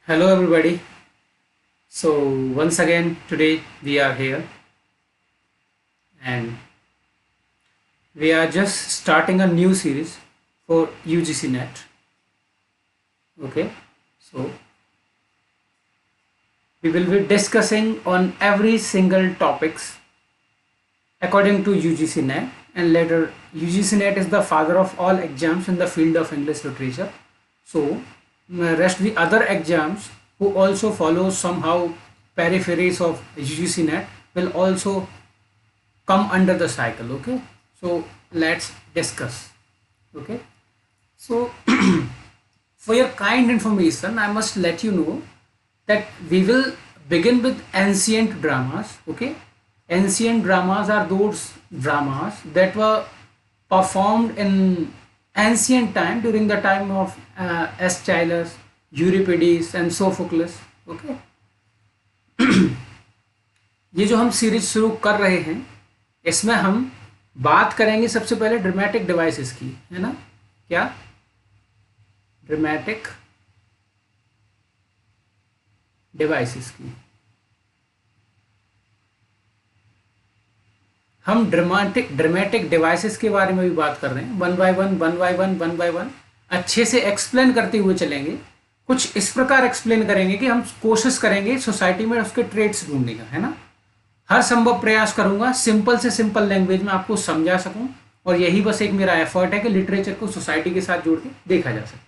Hello, everybody. So, once again, today we are here and we are just starting a new series for UGC NET. Okay, so we will be discussing on every single topics according to UGC NET, and later UGC NET is the father of all exams in the field of English literature. So, rest the other exams who also follow somehow peripheries of UGC NET will also come under the cycle. Okay, so let's discuss. Okay, so for your kind information, I must let you know that we will begin with ancient dramas. Okay, ancient dramas are those dramas that were performed in ancient time during the time of Aeschylus, Euripides and Sophocles. Okay, ये जो हम series शुरू कर रहे हैं इसमें हम बात करेंगे सबसे पहले ड्रामेटिक डिवाइसेस की, है ना? क्या ड्रामेटिक डिवाइसेस की हम ड्रामेटिक डिवाइसेस के बारे में भी बात कर रहे हैं। वन बाय वन अच्छे से एक्सप्लेन करते हुए चलेंगे। कुछ इस प्रकार एक्सप्लेन करेंगे कि हम कोशिश करेंगे सोसाइटी में उसके ट्रेड्स ढूंढने का, है ना? हर संभव प्रयास करूंगा सिंपल से सिंपल लैंग्वेज में आपको समझा सकूं, और यही बस एक मेरा एफर्ट है कि लिटरेचर को सोसाइटी के साथ जोड़ के देखा जा सके।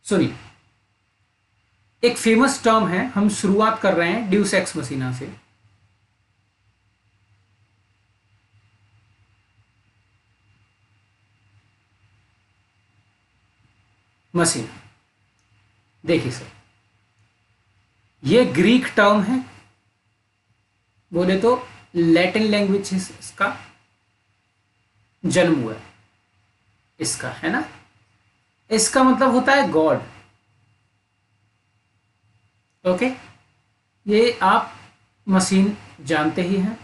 सुनिए, एक फेमस टर्म है, हम शुरुआत कर रहे हैं ड्यूस एक्स मसीना से। मसीना, देखिए सर, ये ग्रीक टर्म है, बोले तो लैटिन लैंग्वेज से इसका जन्म हुआ है, इसका, है ना? इसका मतलब होता है गॉड। ओके, ये आप मशीन जानते ही हैं,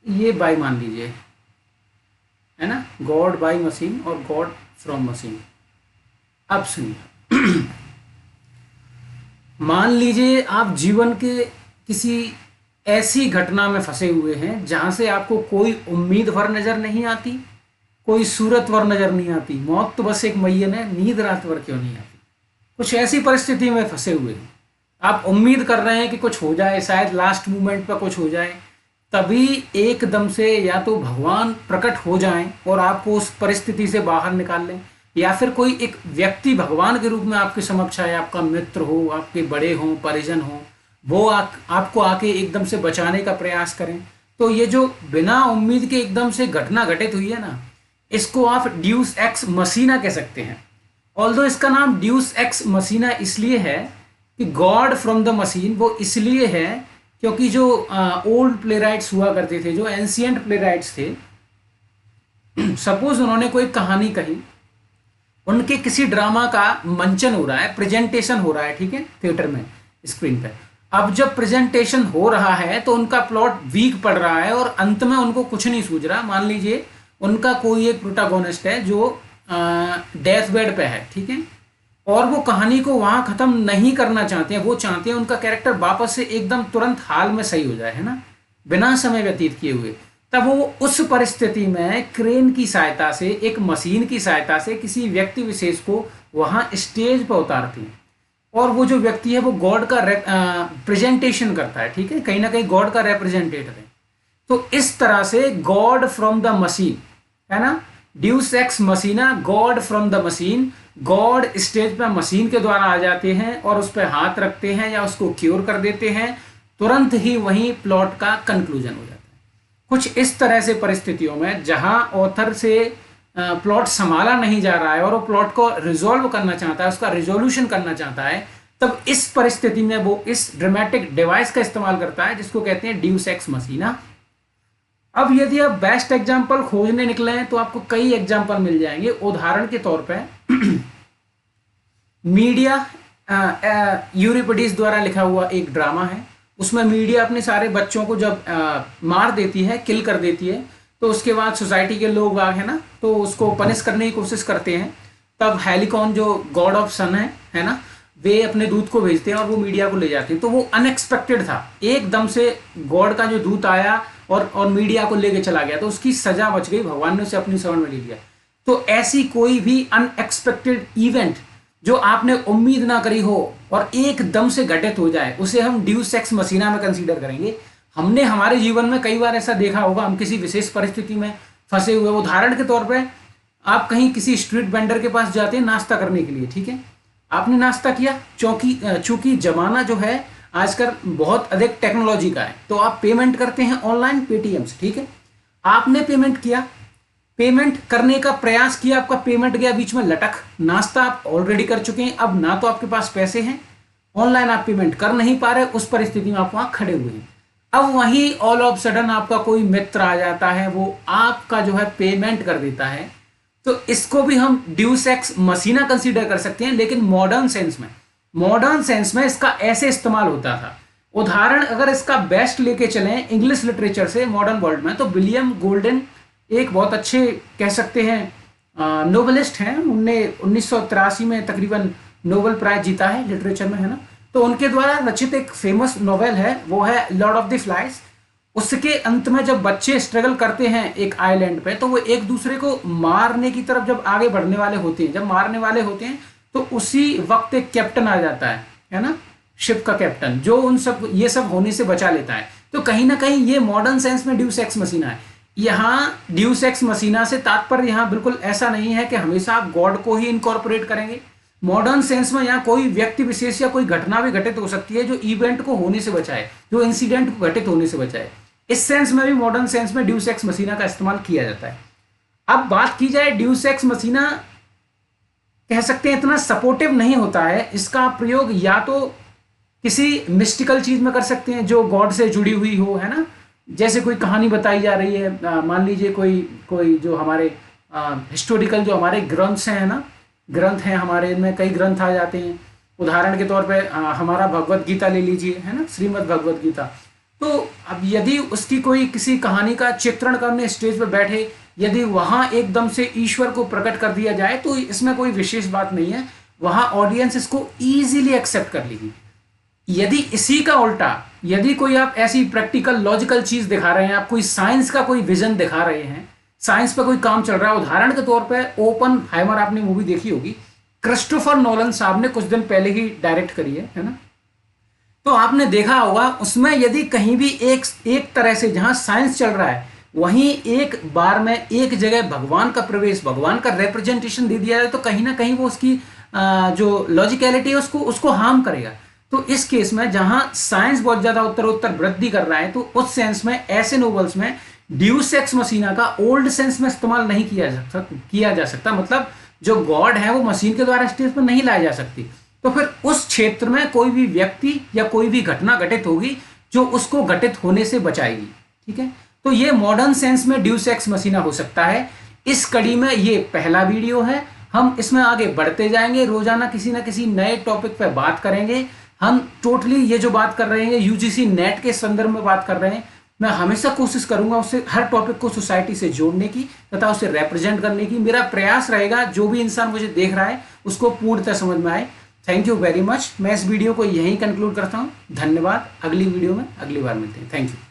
ये बाय मान लीजिए, है ना? गॉड बाय मशीन और गॉड फ्रॉम मशीन। अब सुनिए, मान लीजिए आप जीवन के किसी ऐसी घटना में फंसे हुए हैं जहां से आपको कोई उम्मीद भर नजर नहीं आती, कोई सूरत भर नजर नहीं आती, मौत तो बस एक मैयन है, नींद रात भर क्यों नहीं आती। कुछ ऐसी परिस्थिति में फंसे हुए हैं, आप उम्मीद कर रहे हैं कि कुछ हो जाए, शायद लास्ट मोमेंट पर कुछ हो जाए, तभी एकदम से या तो भगवान प्रकट हो जाएं और आपको उस परिस्थिति से बाहर निकाल लें, या फिर कोई एक व्यक्ति भगवान के रूप में आपके समक्ष आए, आपका मित्र हो, आपके बड़े हों, परिजन हो, वो आपको आके एकदम से बचाने का प्रयास करें। तो ये जो बिना उम्मीद के एकदम से घटना घटित हुई है ना, इसको आप ड्यूस एक्स मसीना कह सकते हैं। ऑल्दो इसका नाम ड्यूस एक्स मसीना इसलिए है कि गॉड फ्रॉम द मशीन, वो इसलिए है क्योंकि जो ओल्ड प्ले राइट्स हुआ करते थे, जो एंशियंट प्ले राइट्स थे, सपोज उन्होंने कोई कहानी कही, उनके किसी ड्रामा का मंचन हो रहा है, प्रेजेंटेशन हो रहा है, ठीक है, थिएटर में, स्क्रीन पे। अब जब प्रेजेंटेशन हो रहा है तो उनका प्लॉट वीक पड़ रहा है और अंत में उनको कुछ नहीं सूझ रहा। मान लीजिए उनका कोई एक प्रोटागोनिस्ट है जो डेथ बेड पे है, ठीक है, और वो कहानी को वहां खत्म नहीं करना चाहते हैं, वो चाहते हैं उनका कैरेक्टर वापस से एकदम तुरंत हाल में सही हो जाए, है ना, बिना समय व्यतीत किए हुए। तब वो उस परिस्थिति में क्रेन की सहायता से, एक मशीन की सहायता से किसी व्यक्ति विशेष को वहां स्टेज पर उतारती हैं, और वो जो व्यक्ति है वो गॉड का प्रेजेंटेशन करता है, ठीक है, कहीं ना कहीं गॉड का रिप्रेजेंटेटिव है। तो इस तरह से गॉड फ्रॉम द मशीन, है ना, ड्यूस एक्स मशीना, God from the machine, God stage पर मशीन के द्वारा आ जाते हैं और उस पर हाथ रखते हैं या उसको क्योर कर देते हैं, तुरंत ही वहीं प्लॉट का कंक्लूजन हो जाता है। कुछ इस तरह से परिस्थितियों में जहां ऑथर से प्लॉट संभाला नहीं जा रहा है और वो प्लॉट को रिजॉल्व करना चाहता है, उसका रिजोल्यूशन करना चाहता है, तब इस परिस्थिति में वो इस ड्रामेटिक डिवाइस का इस्तेमाल करता है जिसको कहते हैं ड्यूस एक्स मशीना। अब यदि आप बेस्ट एग्जाम्पल खोजने निकले हैं तो आपको कई एग्जाम्पल मिल जाएंगे। उदाहरण के तौर पर मीडिया, यूरिपिडीज द्वारा लिखा हुआ एक ड्रामा है, उसमें मीडिया अपने सारे बच्चों को जब मार देती है, किल कर देती है, तो उसके बाद सोसाइटी के लोग है ना, तो उसको पनिश करने की कोशिश करते हैं। तब हेलिकॉन जो गॉड ऑफ सन है ना, वे अपने दूत को भेजते हैं और वो मीडिया को ले जाते हैं। तो वो अनएक्सपेक्टेड था, एकदम से गॉड का जो दूत आया और मीडिया को लेके चला गया, तो उसकी सजा बच गई, भगवान ने उसे अपनी शरण में ले लिया। तो ऐसी कोई भी अनएक्सपेक्टेड इवेंट जो आपने उम्मीद ना करी हो और एकदम से घटित हो जाए, उसे हम ड्यूस एक्स मसीना में कंसीडर करेंगे। हमने हमारे जीवन में कई बार ऐसा देखा होगा, हम किसी विशेष परिस्थिति में फंसे हुए, उदाहरण के तौर पे आप कहीं किसी स्ट्रीट वेंडर के पास जाते हैं नाश्ता करने के लिए, ठीक है, आपने नाश्ता किया, चूंकि जमाना जो है आजकल बहुत अधिक टेक्नोलॉजी का है, तो आप पेमेंट करते हैं ऑनलाइन पेटीएम से, ठीक है। आपने पेमेंट किया, पेमेंट करने का प्रयास किया, आपका पेमेंट गया बीच में लटक, नाश्ता आप ऑलरेडी कर चुके हैं, अब ना तो आपके पास पैसे हैं, ऑनलाइन आप पेमेंट कर नहीं पा रहे, उस परिस्थिति में आप वहां खड़े हुए हैं। अब वहीं ऑल ऑफ सडन आपका कोई मित्र आ जाता है, वो आपका जो है पेमेंट कर देता है। तो इसको भी हम ड्यूस एक्स मसीना कंसीडर कर सकते हैं, लेकिन मॉडर्न सेंस में इसका ऐसे इस्तेमाल होता था। उदाहरण अगर इसका बेस्ट लेके चलें इंग्लिश लिटरेचर से मॉडर्न वर्ल्ड में, तो विलियम गोल्डन एक बहुत अच्छे कह सकते हैं नोवेलिस्ट हैं, उनने 1983 में तकरीबन नोबेल प्राइज जीता है लिटरेचर में, है ना। तो उनके द्वारा रचित एक फेमस नोवेल है, वो है लॉर्ड ऑफ द फ्लाइज। उसके अंत में जब बच्चे स्ट्रगल करते हैं एक आइलैंड पे, तो वो एक दूसरे को मारने की तरफ जब आगे बढ़ने वाले होते हैं, जब मारने वाले होते हैं, तो उसी वक्त एक कैप्टन आ जाता है ना, शिप का कैप्टन, जो उन सब ये सब होने से बचा लेता है। तो कहीं ना कहीं ये मॉडर्न सेंस में ड्यूस एक्स मसीना है। यहाँ ड्यूस एक्स मसीना से तात्पर्य यहाँ बिल्कुल ऐसा नहीं है कि हमेशा आप गॉड को ही इनकॉर्पोरेट करेंगे। मॉडर्न सेंस में यहाँ कोई व्यक्ति विशेष या कोई घटना भी घटित हो सकती है जो इवेंट को होने से बचाए, जो इंसिडेंट को घटित होने से बचाए। इस सेंस में भी मॉडर्न सेंस में ड्यूस एक्स मसीना का इस्तेमाल किया जाता है। अब बात की जाए, ड्यूस एक्स मसीना कह सकते हैं इतना सपोर्टिव नहीं होता है। इसका प्रयोग या तो किसी मिस्टिकल चीज में कर सकते हैं जो गॉड से जुड़ी हुई हो, है ना, जैसे कोई कहानी बताई जा रही है, मान लीजिए कोई जो हमारे हिस्टोरिकल जो हमारे ग्रंथ्स हैं ना, ग्रंथ हैं हमारे, इनमें कई ग्रंथ आ जाते हैं। उदाहरण के तौर पे हमारा भगवत गीता ले लीजिए, है ना, श्रीमद् भगवत गीता। तो अब यदि उसकी कोई किसी कहानी का चित्रण करने स्टेज पे बैठे, यदि वहां एकदम से ईश्वर को प्रकट कर दिया जाए, तो इसमें कोई विशेष बात नहीं है, वहां ऑडियंस इसको इजीली एक्सेप्ट कर लेगी। यदि इसी का उल्टा, यदि कोई आप ऐसी प्रैक्टिकल लॉजिकल चीज दिखा रहे हैं, आप कोई साइंस का कोई विजन दिखा रहे हैं, साइंस पे कोई काम चल रहा है, उदाहरण के तौर पे ओपनहाइमर आपने मूवी देखी होगी, क्रिस्टोफर नोलन साहब ने कुछ दिन पहले ही डायरेक्ट करी है ना। तो आपने देखा होगा उसमें यदि कहीं भी एक तरह से जहां साइंस चल रहा है, वहीं एक बार में एक जगह भगवान का प्रवेश, भगवान का रिप्रेजेंटेशन दे दिया जाए, तो कहीं ना कहीं वो उसकी जो लॉजिकलिटी है उसको हार्म करेगा। तो इस केस में जहां साइंस बहुत ज्यादा उत्तरोत्तर वृद्धि कर रहा है, तो उस सेंस में ऐसे नोवेल्स में ड्यूस एक्स मसीना का ओल्ड सेंस में इस्तेमाल नहीं किया जा सकता। मतलब जो गॉड है वो मशीन के द्वारा स्टेज पर नहीं लाया जा सकती। तो फिर उस क्षेत्र में कोई भी व्यक्ति या कोई भी घटना घटित होगी जो उसको घटित होने से बचाएगी, ठीक है। तो ये मॉडर्न सेंस में ड्यूस एक्स मसीना हो सकता है। इस कड़ी में ये पहला वीडियो है, हम इसमें आगे बढ़ते जाएंगे, रोजाना किसी ना किसी नए टॉपिक पर बात करेंगे। हम टोटली ये जो बात कर रहे हैं यूजीसी नेट के संदर्भ में बात कर रहे हैं। मैं हमेशा कोशिश करूंगा उससे हर टॉपिक को सोसाइटी से जोड़ने की तथा उसे रिप्रेजेंट करने की। मेरा प्रयास रहेगा जो भी इंसान मुझे देख रहा है उसको पूर्णतः समझ में आए। Thank you very much. मैं इस वीडियो को यहीं कंक्लूड करता हूं। धन्यवाद। अगली वीडियो में अगली बार मिलते हैं। Thank you.